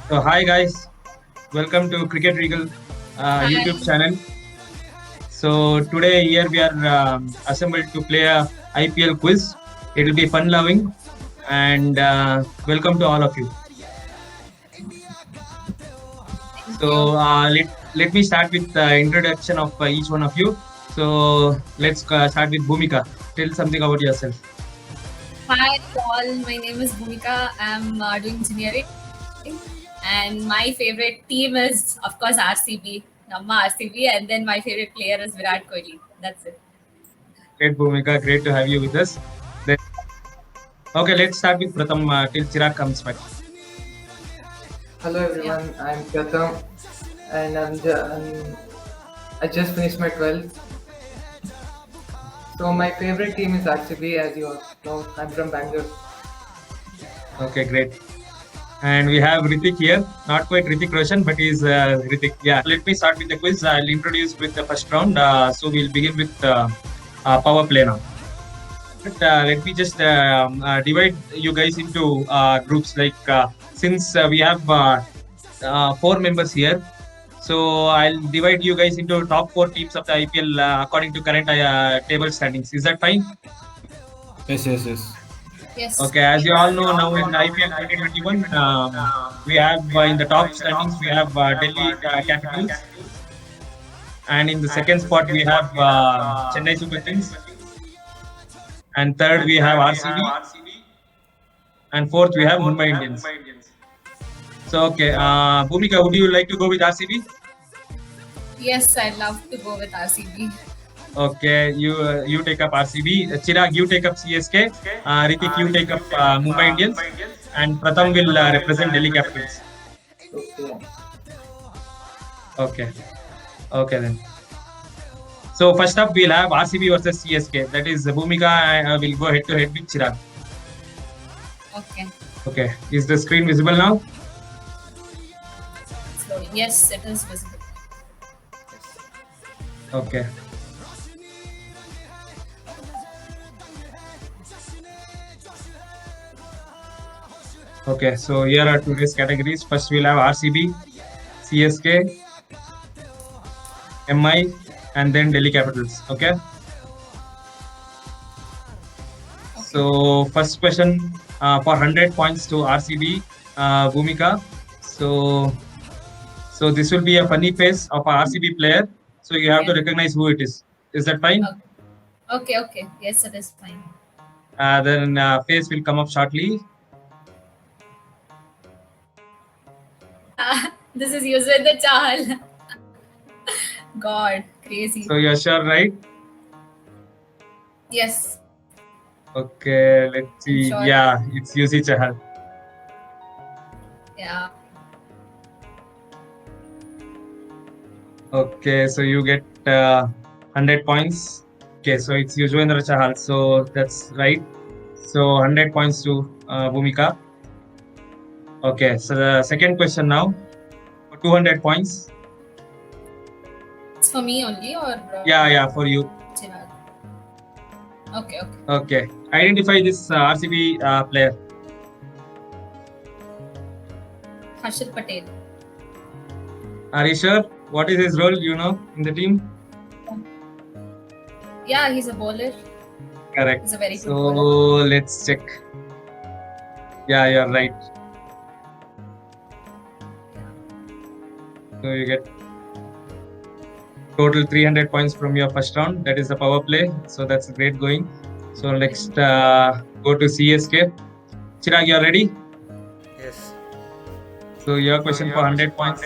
So hi guys, welcome to Cricket Regal YouTube Hi. channel. So today here we are assembled to play a IPL quiz. It will be fun loving and welcome to all of you. Thank you. So let me start with the introduction of each one of you. So let's start with Bhumika. Tell something about yourself. Hi all. My name is Bhumika. I'm doing engineering, and my favorite team is, of course, RCB. Namma RCB, and then my favorite player is Virat Kohli. That's it. Great Bhumika, great to have you with us. Then okay, let's start with Pratham till Chirag comes back. Hello Yeah. everyone, I'm Pratham and I just finished my 12th. So my favorite team is RCB, as you all know. I'm from Bangalore. Okay, great. And we have Ritik here. Not quite Ritik Roshan, but he's Ritik. Yeah. Let me start with the quiz. I'll introduce with the first round. So we'll begin with power play now. But let me just divide you guys into groups. Like since we have four members here, so I'll divide you guys into top four teams of the IPL according to current table standings. Is that fine? Yes. Yes. Okay, as you all Yes. know, now in IPL 2021, we have in the top standings we have Delhi Capitals, and in the second spot we have Chennai Super Kings, and third we have RCB, and fourth we have Mumbai Indians. So okay, Bhumika, would you like to go with RCB? Yes, I'd love to go with RCB. Okay, you take up RCB. Chirag, you take up CSK. Ritik, you take up Mumbai Indians, and Pratham will represent Delhi Capitals. Okay. Okay, okay then. So first up, we'll have RCB versus CSK. That is Bhumika. I will go head to head with Chirag. Okay. Okay, is the screen visible now? It's loading. Yes, it is visible. Okay. Okay, so here are today's categories. First, we'll have RCB, CSK, MI, and then Delhi Capitals. Okay. So first question for 100 points to RCB, Bhumika. So this will be a funny face of a RCB player. So you have to Okay. recognize who it is. Is that fine? Okay. Okay. Yes, it is fine. Then face will come up shortly. This is Yuzvendra Chahal. God, crazy. So you're sure, right? Yes, Okay, let's I'm see. sure. Yeah, it's UC Chahal. Yeah. Okay, so you get 100 points. Okay, so it's Yuzvendra Chahal. So that's right. So 100 points to Bhumika. Okay, so the second question now for 200 points. It's for me only or Yeah, for you. Chirag? Okay. Okay, identify this RCB player. Harshit Patel. Are you sure? What is his role? You know, in the team? Yeah, he's a bowler. Correct. He's a very So good bowler. let's check. Yeah, you're right. So you get total 300 points from your first round. That is the power play. So that's great going. So next, go to CSK. Chirag, you're ready? Yes. So your question for 100 points.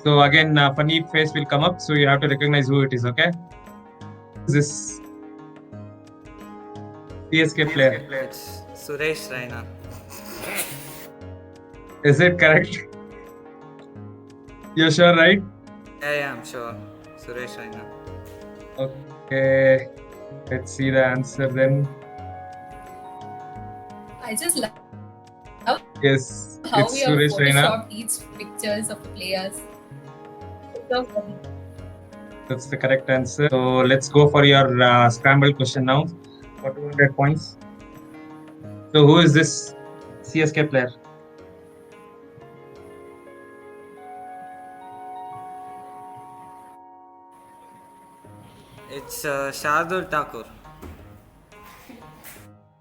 So again, funny face will come up. So you have to recognize who it is. Okay. This CSK player. It's Suresh Raina. Is it correct? You're sure, right? Yeah, I'm sure. Suresh Raina. Okay. Let's see the answer then. I just love Yes, how it's we have Suresh Raina. photoshopped each pictures of the players. It's so funny. That's the correct answer. So let's go for your scramble question now for 200 points. So who is this CSK player? It's Shardul Thakur.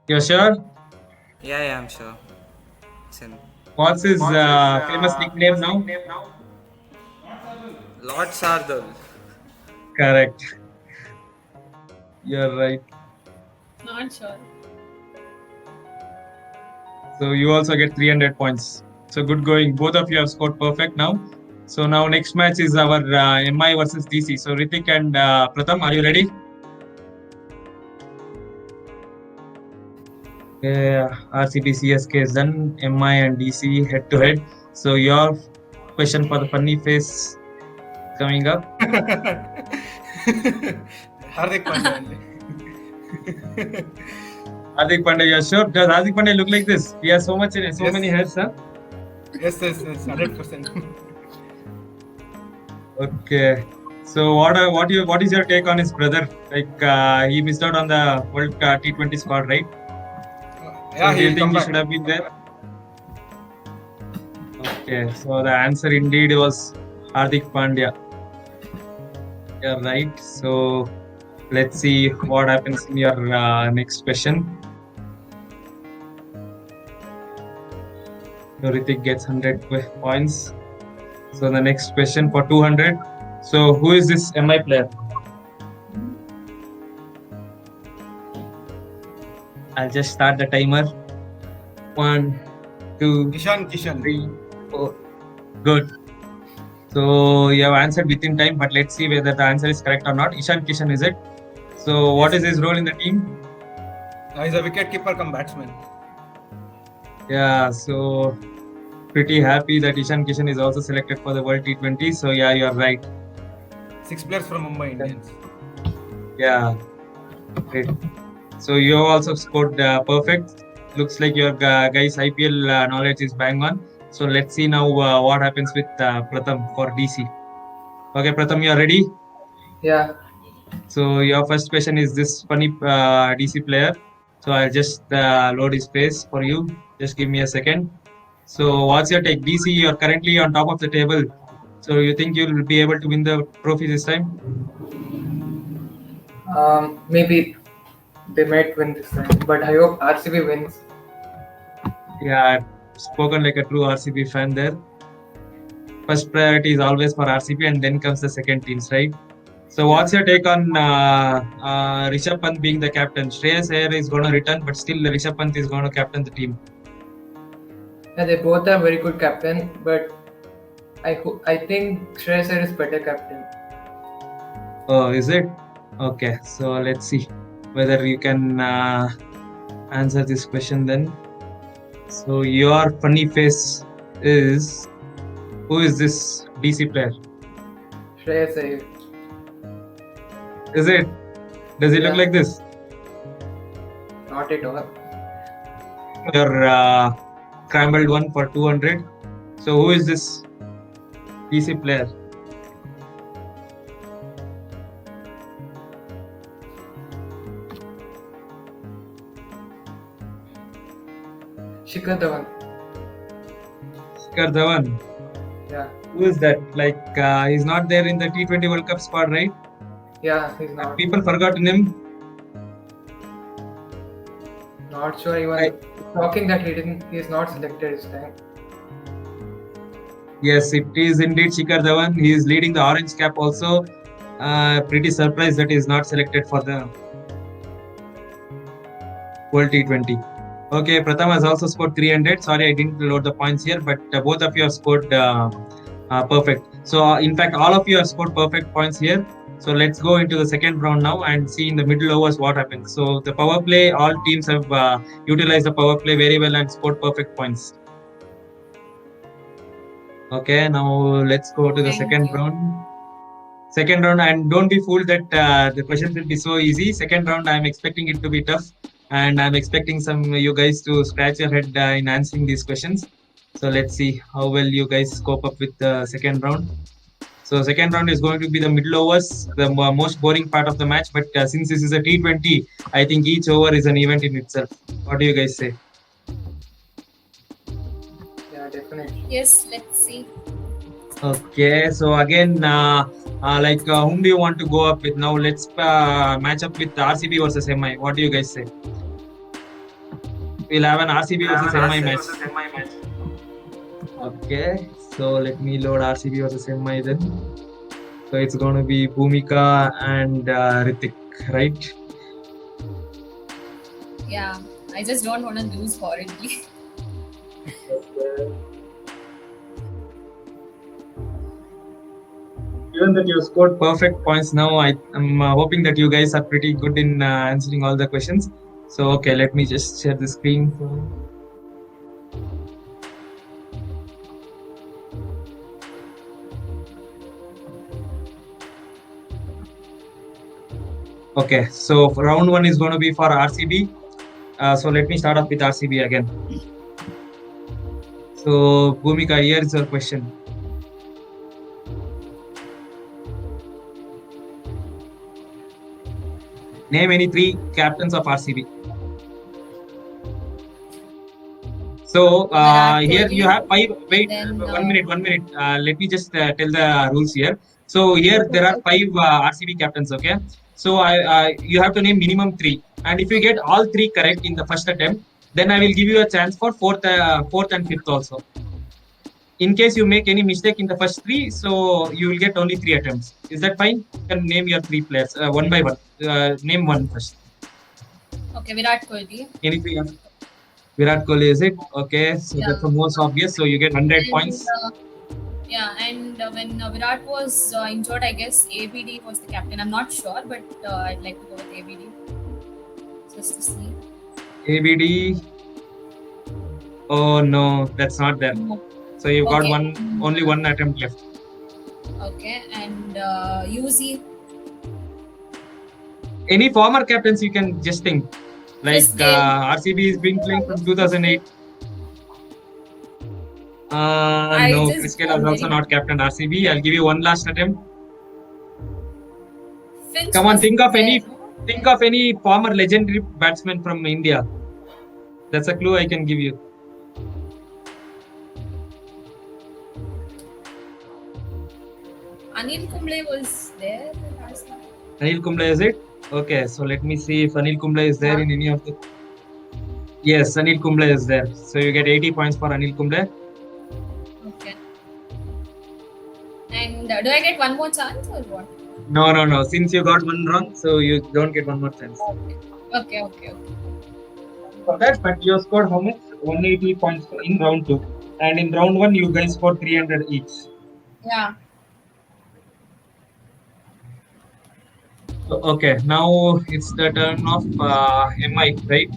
You're sure? Yeah, I'm sure. It's him. What's his famous nickname now? Lord Shardul. Correct. You're right. Not sure. So you also get 300 points. So good going. Both of you have scored perfect now. So now next match is our MI versus DC. So Ritik and Pratham, are you ready? Yeah, RCB CSK is done. MI and DC head to head. So your question for the funny face coming up. Hardik Pandya only. Hardik Pandya, you're sure? Does Hardik Pandya look like this? He has so Yes. many heads, huh? Yes, 100%. Okay. So what is your take on his brother? Like he missed out on the World T20 squad, right? Yeah, So do you he'll think come he back. should have been there? Okay. So the answer indeed was Hardik Pandya. You're right. So let's see what happens in your next question. So Ritik gets 100 points. So the next question for 200. So who is this MI player? I'll just start the timer. 1, 2, Ishan Kishan. 3, 4. Good. So you have answered within time, but let's see whether the answer is correct or not. Ishan Kishan, is it? So what is his role in the team? He's a wicket keeper come batsman. Yeah, so pretty happy that Ishan Kishan is also selected for the World T20. So yeah, you are right. 6 players from Mumbai Indians. Yeah, great. So you have also scored perfect. Looks like your guys' IPL knowledge is bang on. So let's see now what happens with Pratham for DC. Okay, Pratham, you are ready? Yeah. So your first question is this funny DC player. So I'll just load his face for you. Just give me a second. So what's your take? DC, you're currently on top of the table. So you think you'll be able to win the trophy this time? Maybe they might win this time, but I hope RCB wins. Yeah, I've spoken like a true RCB fan there. First priority is always for RCB and then comes the second teams, right? So what's your take on Rishabh Pant being the captain? Shreyas Iyer is going to return, but still Rishabh Pant is going to captain the team. Yeah, they both are very good captain, but I think Shreyas Iyer is better captain. Oh, is it? Okay, so let's see whether you can answer this question then. So your funny face is, who is this DC player? Shreyas Iyer. Is it? Does he look Yeah. like this? Not at all. Your scrambled one for 200. So who is this DC player? Shikhar Dhawan. Shikhar Dhawan. Yeah. Who is that? Like he's not there in the T20 World Cup squad, right? Yeah, he's not. People forgotten him. Not sure even talking that he is not selected this time. Yes, it is indeed Shikhar Dhawan. He is leading the orange cap also. Pretty surprised that he is not selected for the World T20. Okay, Pratham has also scored 300. Sorry, I didn't load the points here, but both of you have scored perfect. So, in fact, all of you have scored perfect points here. So, let's go into the second round now and see in the middle overs what happens. So, the power play, all teams have utilized the power play very well and scored perfect points. Okay, now let's go to the second round. Second round, and don't be fooled that the questions will be so easy. Second round, I'm expecting it to be tough, and I'm expecting some you guys to scratch your head in answering these questions. So let's see how well you guys cope up with the second round. So second round is going to be the middle overs, the most boring part of the match. But since this is a T20, I think each over is an event in itself. What do you guys say? Yeah, definitely. Yes, let's see. Okay, so again, whom do you want to go up with now? Let's match up with RCB versus MI. What do you guys say? We'll have an RCB versus MI match. Okay, so let me load RCB versus MI then. So it's going to be Bhumika and Ritik, right? Yeah, I just don't want to lose horribly. Given that you scored perfect points now, I'm hoping that you guys are pretty good in answering all the questions. So, okay, let me just share the screen. Okay, so for round one is going to be for RCB. So let me start off with RCB again. So, Bhumika, here is your question. Name any three captains of RCB. So here you have five. Wait, Then, 1 minute, 1 minute. Let me just tell the rules here. So here there are five RCB captains. Okay. So you have to name minimum three, and if you get all three correct in the first attempt, then I will give you a chance for fourth and fifth also. In case you make any mistake in the first three, so you will get only three attempts. Is that fine? You can name your three players one by one. Name one first. okay, Virat Kohli. Anything else? Virat Kohli, is it? Okay, so Yeah. that's the most obvious. So you get 100 And, points. yeah, and when Virat was injured, I guess ABD was the captain. I'm not sure, but I'd like to go with ABD. Just to see. ABD. Oh no, that's not there. So you've got Okay. only one attempt left. Okay, and UZ. Any former captains you can just think. Like Chris Gayle. RCB is being playing from 2008. I No, just Chris Gayle got is also very- not captain RCB. I'll give you one last attempt. Finch Come on, was think of there, any no? think of any former legendary batsman from India. That's a clue I can give you. Anil Kumble was there last time. Anil Kumble, is it? Okay, so let me see if Anil Kumble is there in any of the. Yes, Anil Kumble is there. So you get 80 points for Anil Kumble. Okay. And do I get one more chance or what? No. Since you got one wrong, so you don't get one more chance. Okay. For that, but you scored how much? 180 points in round two. And in round one, you guys scored 300 each. Yeah. So, okay, now it's the turn of MI, right?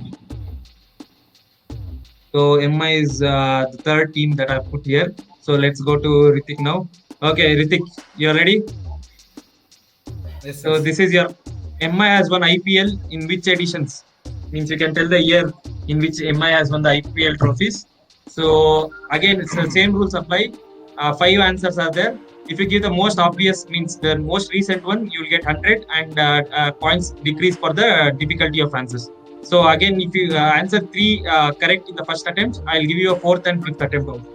So MI is the third team that I put here. So let's go to Ritik now. Okay, Ritik, you're ready? Yes, So yes. this is your MI has won IPL in which editions? Means you can tell the year in which MI has won the IPL trophies. So again, it's the same rules apply. Five answers are there. If you give the most obvious, means the most recent one, you will get 100, and points decrease for the difficulty of answers. So again, if you answer three correct in the first attempt, I'll give you a fourth and fifth attempt also.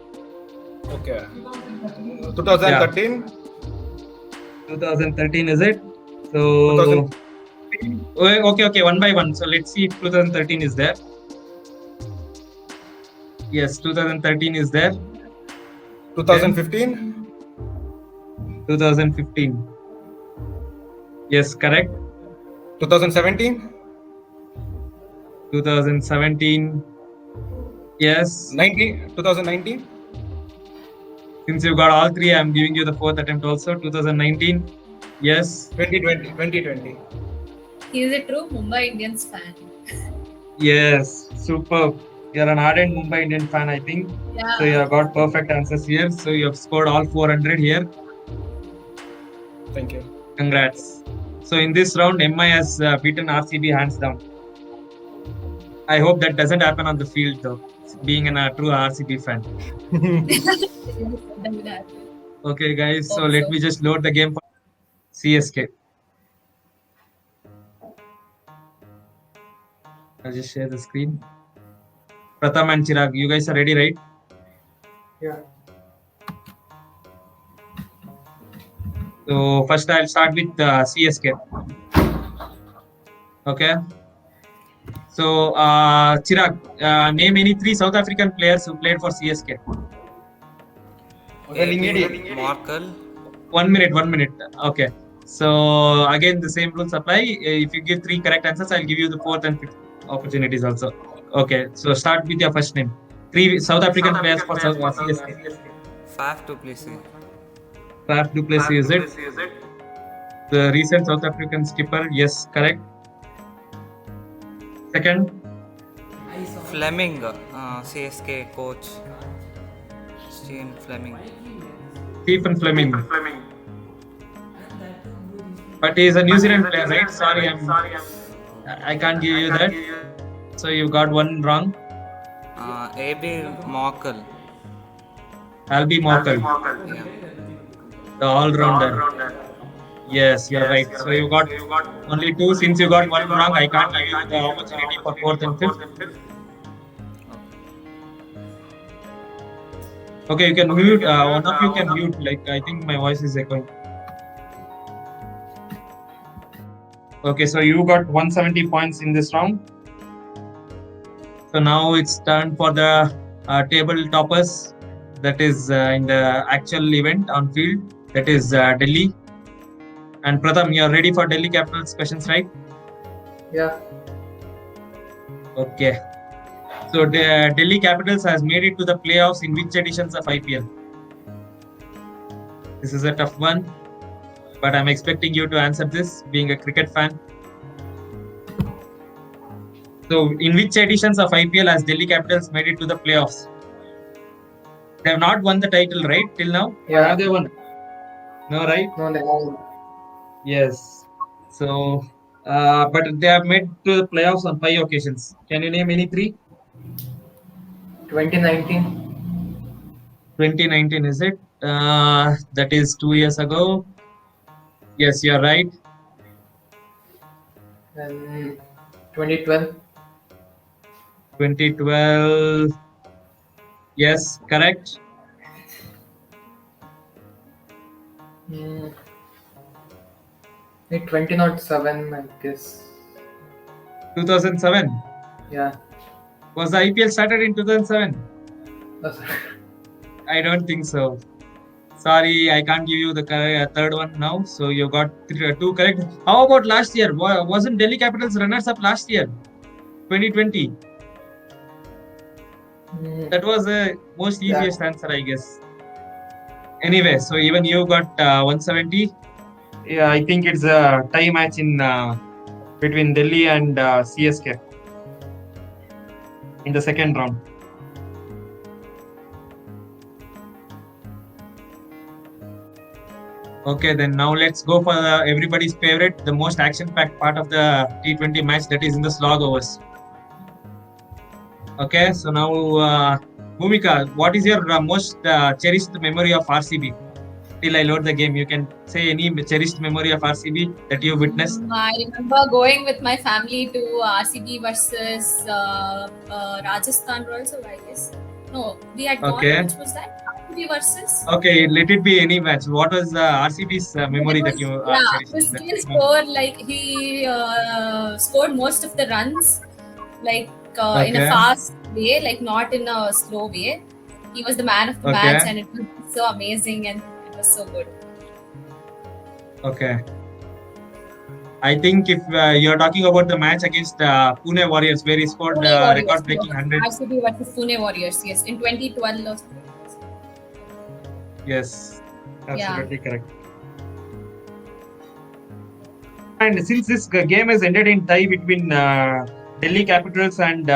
Okay. 2013. 2013, is it? So 2000. okay, one by one. So let's see if 2013 is there. Yes, 2013 is there. 2015. 2015. Yes, correct. 2017. 2017. Yes. 2019. Since you got all three, I'm giving you the fourth attempt also. 2019. Yes. 2020. He is a true Mumbai Indians fan. Yes. Superb. You're an ardent Mumbai Indian fan, I think. Yeah. So you have got perfect answers here. So you have scored all 400 here. Thank you. Congrats. So in this round, MI has beaten RCB hands down. I hope that doesn't happen on the field though, being a true RCB fan. Okay, guys. So let me just load the game for CSK. I'll just share the screen. Pratham and Chirag, you guys are ready, right? Yeah. So first I'll start with CSK. Okay. So Chirag, name any three South African players who played for CSK. AB Markel. 1 minute, 1 minute. Okay. So again, the same rules apply. If you give three correct answers, I'll give you the fourth and fifth opportunities also. Okay. So start with your first name. Three South African players for CSK. Faf du Plessis. Faf du Plessis, is it? The recent South African skipper. Yes, correct. Second, Fleming. CSK coach. Stephen Fleming. Stephen Fleming. But he is a New Zealand player, right? Sorry, I can't give you that. So you got one wrong. AB Markel. Albie Morkel, Yeah. the all-rounder. Yes, you're right. So you got only two. Since you got one wrong, I can't give you the opportunity for fourth and fifth. Okay, you can mute. One of you can mute. Like I think my voice is echoing. Okay, so you got 170 points in this round. So now it's turn for the table toppers. That is in the actual event on field. That is Delhi. And Pratham, you're ready for Delhi Capitals questions, right? Yeah. Okay. So the Delhi Capitals has made it to the playoffs in which editions of IPL? This is a tough one, but I'm expecting you to answer this, being a cricket fan. So in which editions of IPL has Delhi Capitals made it to the playoffs? They have not won the title, right, till now? Yeah. Or have they won? No, right? No, they haven't. Yes. So, but they have made to the playoffs on 5 occasions. Can you name any three? 2019. 2019, is it? That is 2 years ago. Yes, you're right. And 2012. 2012. Yes, correct. Mm. 2007, I guess. 2007. Yeah. Was the IPL started in 2007? That's I don't think so. Sorry, I can't give you the third one now. So you got two correct. How about last year? Wasn't Delhi Capitals runners up last year? 2020. That was the most easiest answer, I guess. Anyway, so even you got 170. Yeah, I think it's a tie match in between Delhi and CSK in the second round. Okay, then now let's go for everybody's favorite, the most action-packed part of the T20 match, that is in the slog overs. Okay, so now, Bhumika, what is your most cherished memory of RCB? Till I load the game, you can say any cherished memory of RCB that you witnessed. I remember going with my family to RCB versus Rajasthan Royals, I guess. No, we had gone. Okay. Which was that? RCB versus. Okay, let it be any match. What was RCB's memory that you cherished? He scored like he scored most of the runs, like in a Okay. fast way, like not in a slow way. He was the man of the Okay. match, and it was so amazing and it was so good. Okay. I think if you're talking about the match against Pune Warriors, where he scored Pune Warriors, record-breaking 100. RCB versus Pune Warriors, yes, in 2012 or something. Yes, absolutely Yeah. correct. And since this game has ended in tie between Delhi Capitals and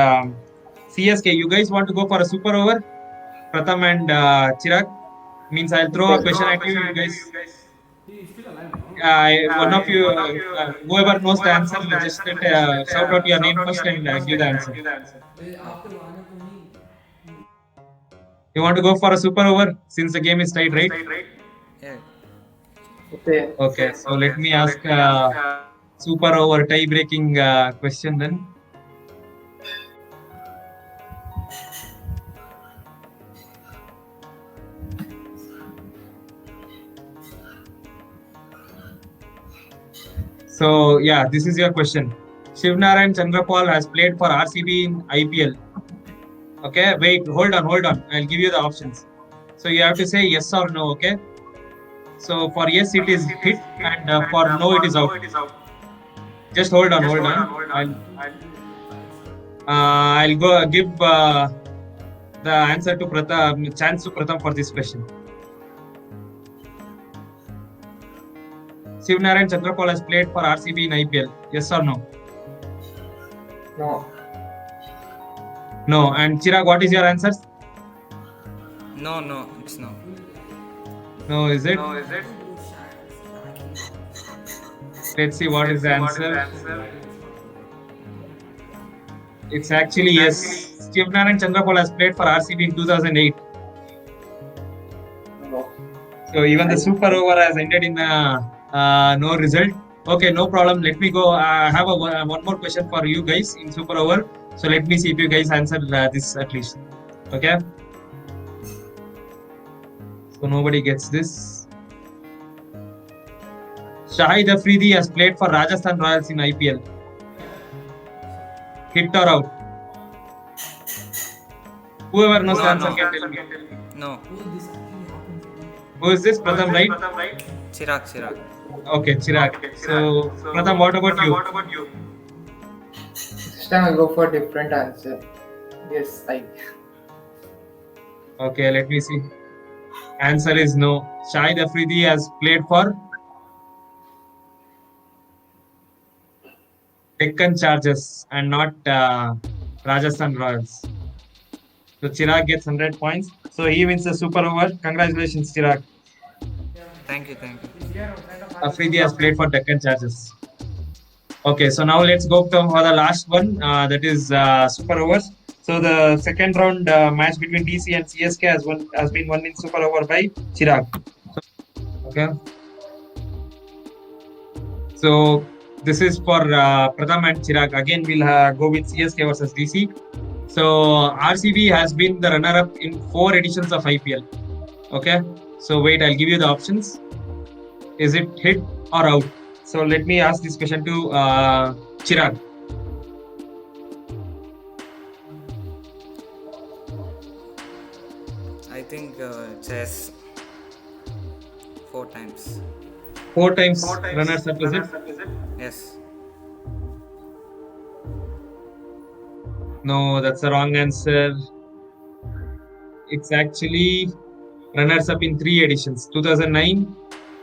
CSK, you guys want to go for a super over? Pratham and Chirag? Means I'll throw a question at you, you guys. One of you, whoever knows the answer, just shout out your name first and give the answer. You want to go for a super over since the game is tied, right? Yeah. okay. Okay, so let me ask super over tie-breaking question then. So yeah, this is your question. Shivnarayan Chandrapal has played for RCB in IPL. Okay, wait, hold on. I'll give you the options. So you have to say yes or no. Okay. So for yes, it is hit, and for no, it is out. Just hold on. I'll go give the answer to Pratham, chance to Pratham for this question. Shivnarayan Chandrapal has played for RCB in IPL. Yes or no? No. No. And Chirag, what is your answer? No, it's no. No, is it? Let's see what is the answer. It's actually yes. Shivnarayan Chandrapal has played for RCB in 2008. No. So even the super over has ended in no result. Okay, no problem. Let me go. I have one more question for you guys in super over. So let me see if you guys answer this at least. Okay. So nobody gets this. Shahid Afridi has played for Rajasthan Royals in IPL. Hit or out? Whoever knows the answer can tell me. No. Who is this? Pratham, right? Chirag. Okay, Chirag. So Pratham, what about you? This time I'll go for a different answer. Yes, Okay, let me see. Answer is no. Shahid Afridi has played for Deccan Chargers and not Rajasthan Royals. So Chirag gets 100 points. So he wins the super over. Congratulations, Chirag. Thank you. Afridi has played for Deccan Chargers. Okay, so now let's go for the last one. That is super overs. So the second round match between DC and CSK has been won in super over by Chirag. Okay. So this is for Pratham and Chirag. Again, we'll go with CSK versus DC. So RCB has been the runner-up in 4 editions of IPL. Okay. So wait, I'll give you the options. Is it hit or out? So let me ask this question to Chirag. I think it's yes. 4 times. 4 times runners-up, is it? Yes. No, that's the wrong answer. It's actually runners-up in 3 editions: 2009,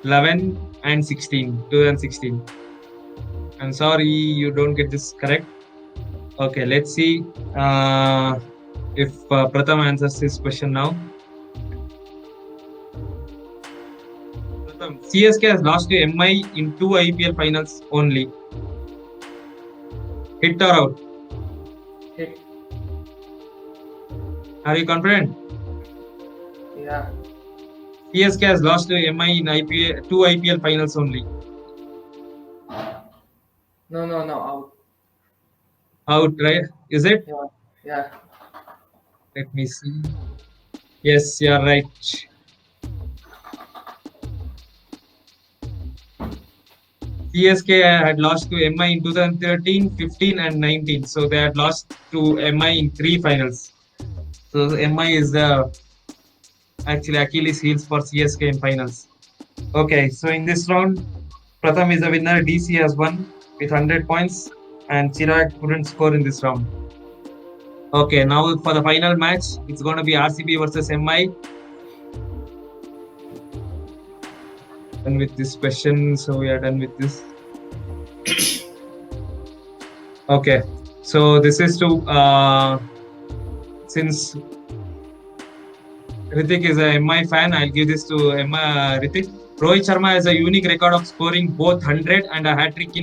11, and 2016. I'm sorry, you don't get this correct. Okay, let's see if Pratham answers this question now. Pratham, CSK has lost to MI in 2 IPL finals only. Hit or out? Hit. Are you confident? Yeah. CSK has lost to MI in 2 IPL finals only. No, out. Out, right? Is it? Yeah. Let me see. Yes, you are right. CSK had lost to MI in 2013, 15, and 19. So they had lost to MI in 3 finals. So MI is the actually Achilles heels for CSK in finals. Okay, so in this round, Pratham is the winner. DC has won with 100 points, and Chirag couldn't score in this round. Okay, now for the final match, it's going to be RCB versus MI. Done with this question, so we are done with this. Okay, so this is to since Ritik is a MI fan, I'll give this to Ritik. Rohit Sharma has a unique record of scoring both 100 and a hat-trick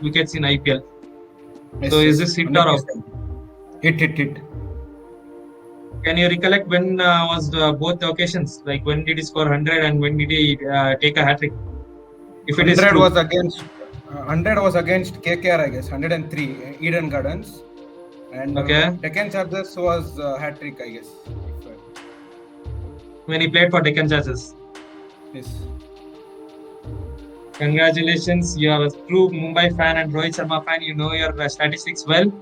wickets in IPL. Yes, So is yes, this hit or out? Hit. Can you recollect when was both the occasions? Like when did he score 100 and when did he take a hat-trick? If it is 100 true. was against KKR, I guess. 103 Eden Gardens, and Deccan Chargers was hat trick, I guess. When he played for Deccan Chargers. Yes. Congratulations, you are a true Mumbai fan and Rohit Sharma fan. You know your statistics well.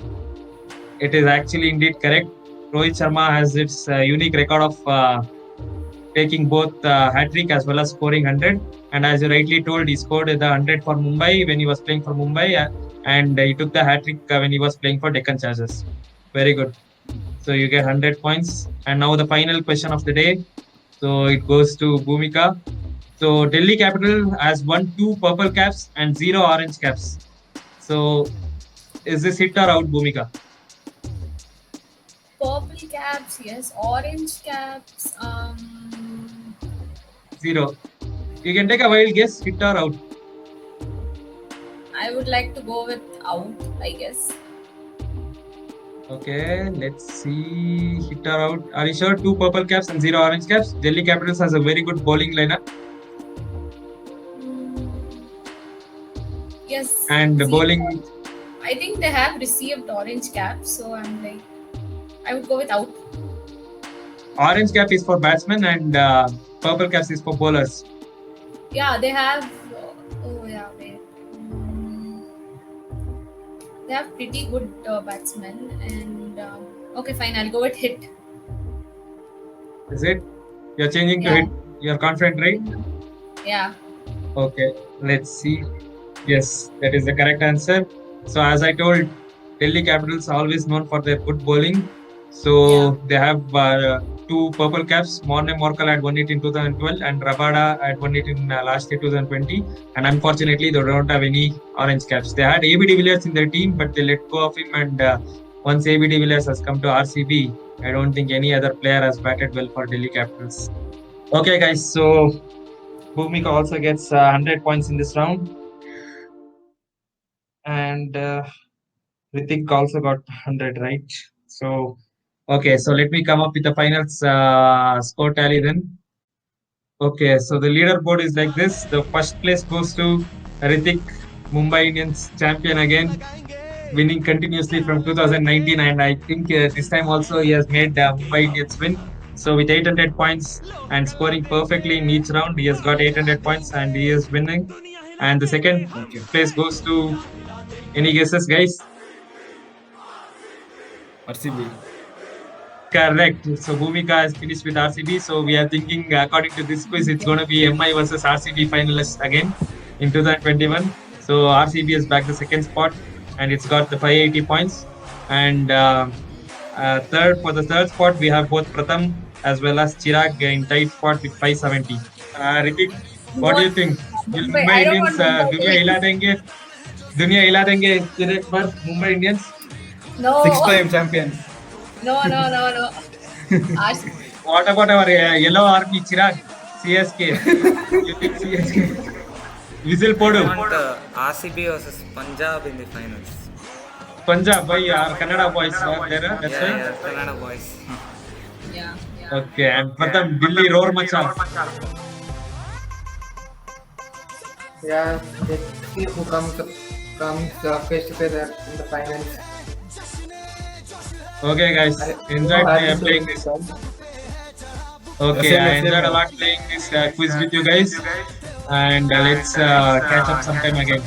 It is actually indeed correct. Rohit Sharma has its unique record of taking both hat trick as well as scoring 100. And as you rightly told, he scored the 100 for Mumbai when he was playing for Mumbai, and he took the hat trick when he was playing for Deccan Chargers. Very good. So you get 100 points. And now the final question of the day. So it goes to Bhumika. So Delhi Capital has won 2 purple caps and 0 orange caps. So is this hit or out, Bhumika? Purple caps, yes. Orange caps, 0. You can take a wild guess, hit or out. I would like to go with out, I guess. Okay, let's see. Hit or out. Are you sure? 2 purple caps and 0 orange caps. Delhi Capitals has a very good bowling lineup. Yes. And the See, bowling. I think they have received orange caps, so I'm like, I would go with out. Orange cap is for batsmen and purple caps is for bowlers. Yeah, they have. Oh yeah, wait. They have pretty good batsmen, and okay, fine. I'll go with hit. Is it? You're changing to Yeah. hit. You're confident, right? Yeah. Okay, let's see. Yes, that is the correct answer. So as I told, Delhi Capitals are always known for their good bowling. So they have 2 purple caps. Morne Morkel had won it in 2012 and Rabada had won it in last year 2020. And unfortunately, they don't have any orange caps. They had AB de Villiers in their team, but they let go of him. And once AB de Villiers has come to RCB, I don't think any other player has batted well for Delhi Capitals. Okay, guys. So Bhumika also gets 100 points in this round. And Ritik also got 100, right? So, okay, so let me come up with the final score tally then. Okay, so the leaderboard is like this. The first place goes to Ritik, Mumbai Indians champion again, winning continuously from 2019. And I think this time also he has made Mumbai Indians win. So with 800 points and scoring perfectly in each round, he has got 800 points and he is winning. And the second place goes to, any guesses, guys? RCB. Correct. So Bhumika has finished with RCB. So we are thinking, according to this quiz, it's going to be MI versus RCB finalists again in 2021. So RCB has back the second spot and it's got the 580 points. And for the third spot, we have both Pratham as well as Chirag in tight spot with 570. Ritik, what do you think? Will Mumbai- Mumbai I don't Indians want Mumbai to दुनिया हिला देंगे फिर एक बार Mumbai Indians? No. 6-time champions. No. RCB. What about our yellow army, Chirag? CSK. You think CSK? Whistle I podu. want RCB versus Punjab in the finals. Punjab, boy, our Kannada boys are there. That's Yeah, right. yeah, Kannada boys. Yeah. Okay, and Pratham, Delhi roar macha. Yeah, let's see who comes face to face in the finals. Okay, guys, enjoyed playing this. Okay, Same, I same. enjoyed a lot playing this quiz with you guys, and let's catch up sometime again.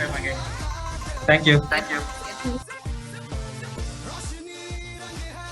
Thank you. Yeah.